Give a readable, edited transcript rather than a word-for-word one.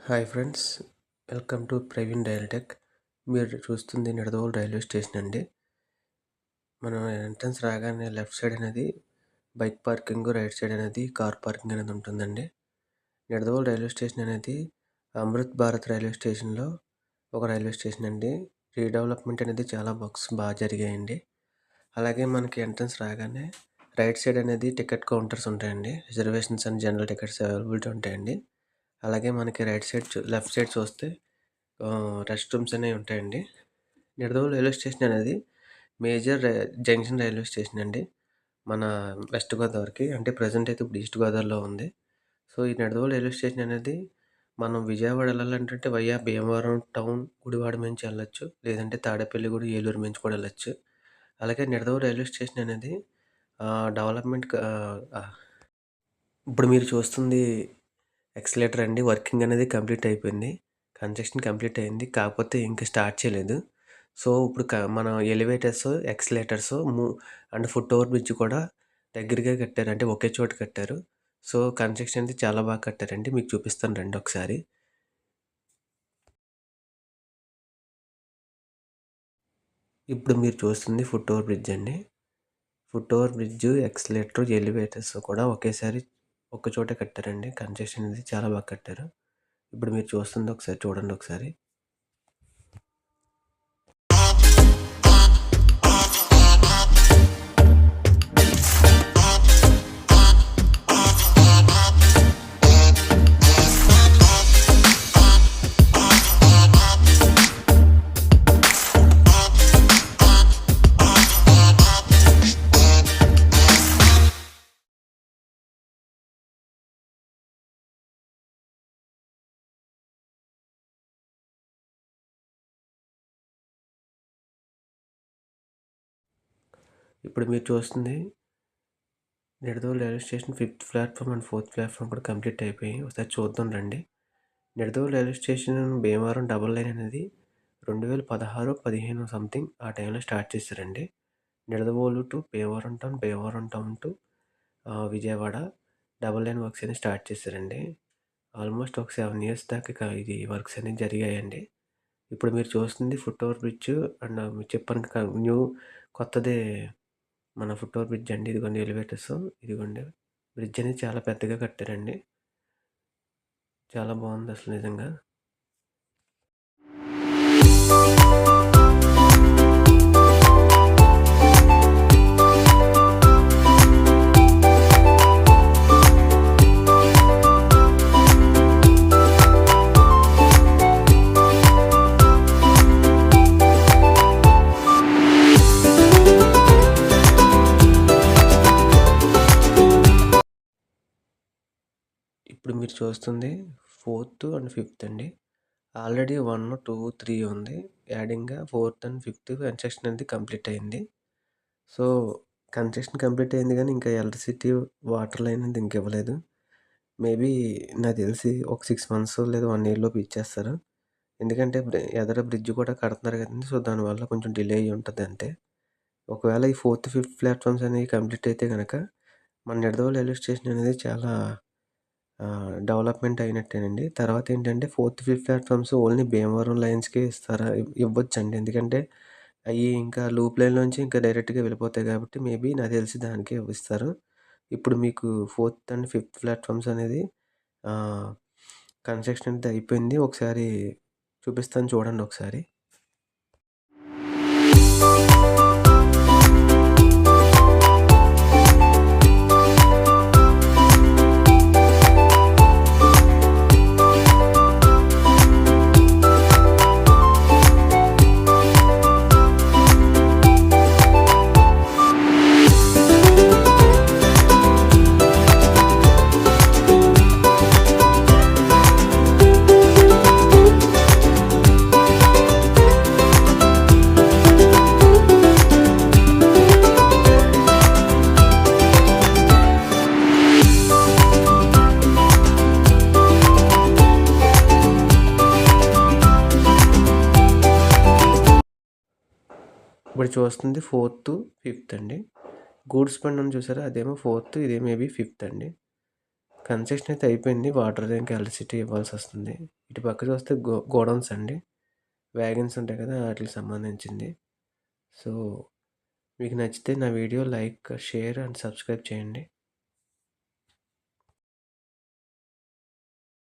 Hi friends, welcome to Praveen డైల్టెక్. మీరు చూస్తుంది నిడదవోలు రైల్వే స్టేషన్ అండి. మనం ఎంట్రన్స్ రాగానే లెఫ్ట్ సైడ్ అనేది బైక్ పార్కింగ్, రైట్ సైడ్ అనేది కార్ పార్కింగ్ అనేది ఉంటుందండి. నిడదవోలు రైల్వే స్టేషన్ అనేది అమృత్ భారత్ రైల్వే స్టేషన్లో ఒక రైల్వే స్టేషన్ అండి. రీడెవలప్మెంట్ అనేది చాలా వర్క్స్ బాగా జరిగాయండి. అలాగే మనకి ఎంట్రన్స్ రాగానే రైట్ సైడ్ అనేది టికెట్ కౌంటర్స్ ఉంటాయండి. Reservations and general tickets availability ఉంటాయండి. అలాగే మనకి లెఫ్ట్ సైడ్ చూస్తే రెస్ట్ రూమ్స్ అనేవి ఉంటాయండి. నిడదవోలు రైల్వే స్టేషన్ అనేది మేజర్ జంక్షన్ రైల్వే స్టేషన్ అండి మన వెస్ట్ గోదావరికి. అంటే ప్రజెంట్ అయితే ఇప్పుడు ఈస్ట్ గోదావరిలో ఉంది. సో ఈ నిడదవోలు రైల్వే స్టేషన్ అనేది మనం విజయవాడ వెళ్ళాలంటే వయ్యా భీమవరం టౌన్, గుడివాడ నుంచి వెళ్ళొచ్చు. లేదంటే తాడేపల్లిగూడెం, ఏలూరు నుంచి కూడా వెళ్ళొచ్చు. అలాగే నిడదవోలు రైల్వే స్టేషన్ అనేది డెవలప్మెంట్ ఇప్పుడు మీరు చూస్తుంది ఎక్సలేటర్ అండి. వర్కింగ్ అనేది కంప్లీట్ అయిపోయింది. కన్స్ట్రక్షన్ కంప్లీట్ అయింది. కాకపోతే ఇంకా స్టార్ట్ చేయలేదు. సో ఇప్పుడు మన elevators, escalators and foot over bridge కూడా దగ్గరగా కట్టారు. అంటే ఒకే చోట కట్టారు. సో కన్స్ట్రక్షన్ అనేది చాలా బాగా కట్టారండి. మీకు చూపిస్తాను రండి ఒకసారి. ఇప్పుడు మీరు చూస్తుంది ఫుట్ ఓవర్ బ్రిడ్జ్ అండి. Foot over bridge, escalator, elevators కూడా ఒకేసారి ఒక చోట కట్టారండి. కన్స్ట్రక్షన్ అనేది చాలా బాగా కట్టారు. ఇప్పుడు మీరు చూస్తుంది ఒకసారి చూడండి ఒకసారి. ఇప్పుడు మీరు చూస్తుంది Nidadavolu railway station 5th platform and 4th platform కూడా కంప్లీట్ అయిపోయాయి. ఒకసారి చూద్దాం రండి. Nidadavolu railway station Bhimavaram double line అనేది 2016, 15 సంథింగ్ ఆ టైంలో స్టార్ట్ చేశారండి. Nidadavolu to Bhimavaram town, Bhimavaram town to Vijayawada double line works అనేది స్టార్ట్ చేశారండి. ఆల్మోస్ట్ ఒక 7 years దాకా ఇది వర్క్స్ అనేవి జరిగాయండి. ఇప్పుడు మీరు చూస్తుంది ఫుట్ ఓవర్ బ్రిడ్జ్ అండ్ చెప్పాను న్యూ కొత్తది మన ఫుట్ ఓవర్ బ్రిడ్జ్ అండి. ఇదిగోండి ఎలివేటర్స్, ఇదిగోండి బ్రిడ్జ్ అనేది చాలా పెద్దగా కట్టారండి. చాలా బాగుంది అసలు నిజంగా. ఇప్పుడు మీరు చూస్తుంది 4th అండ్ 5th అండి. ఆల్రెడీ 1, 2, 3 ఉంది. యాడింగ్గా 4th అండ్ 5th కన్స్ట్రక్షన్ అనేది కంప్లీట్ అయింది. సో కన్స్ట్రక్షన్ కంప్లీట్ అయింది కానీ ఇంకా ఎలక్ట్రిసిటీ, వాటర్ లైన్ అనేది ఇంక ఇవ్వలేదు. మేబీ నాకు తెలిసి ఒక 6 months లేదా 1 year లోపు ఇచ్చేస్తారు. ఎందుకంటే ఎదర బ్రిడ్జ్ కూడా కడుతున్నారు కదండి. సో దానివల్ల కొంచెం డిలే అయ్యి ఉంటుంది అంతే. ఒకవేళ ఈ 4th, 5th ప్లాట్ఫామ్స్ అనేవి కంప్లీట్ అయితే కనుక మన నిడదవోలు రైల్వే స్టేషన్ అనేది చాలా డెవలప్మెంట్ అయినట్టేనండి. తర్వాత ఏంటంటే 4th, 5th platforms only Bhimavaram లైన్స్‌కే ఇవ్వొచ్చండి. ఎందుకంటే అవి ఇంకా లూప్ లైన్‌లోంచి ఇంకా డైరెక్ట్‌గా వెళ్ళిపోతాయి కాబట్టి మేబీ నాకు తెలిసి దానికే ఇస్తారు. ఇప్పుడు మీకు 4th అండ్ 5th ప్లాట్ఫామ్స్ అనేది కన్స్ట్రక్షన్ అనేది అయిపోయింది. ఒకసారి చూపిస్తాను చూడండి ఒకసారి. ఇప్పుడు చూస్తుంది 4th, 5th అండి. గూడ్స్ బండి ఉంది చూసారా, అదేమో 4th, ఇదే మేబీ 5th అండి. కన్స్ట్రక్షన్ అయితే అయిపోయింది. వాటర్ ట్యాంక్, ఎలక్ట్రిసిటీ ఇవ్వాల్సొస్తుంది. ఇటు పక్క చూస్తే గోడౌన్స్ అండి. వ్యాగన్స్ ఉంటాయి కదా! ఆటిలికి సంబంధించింది. సో, మీకు నచ్చితే నా video like, share and subscribe చేయండి.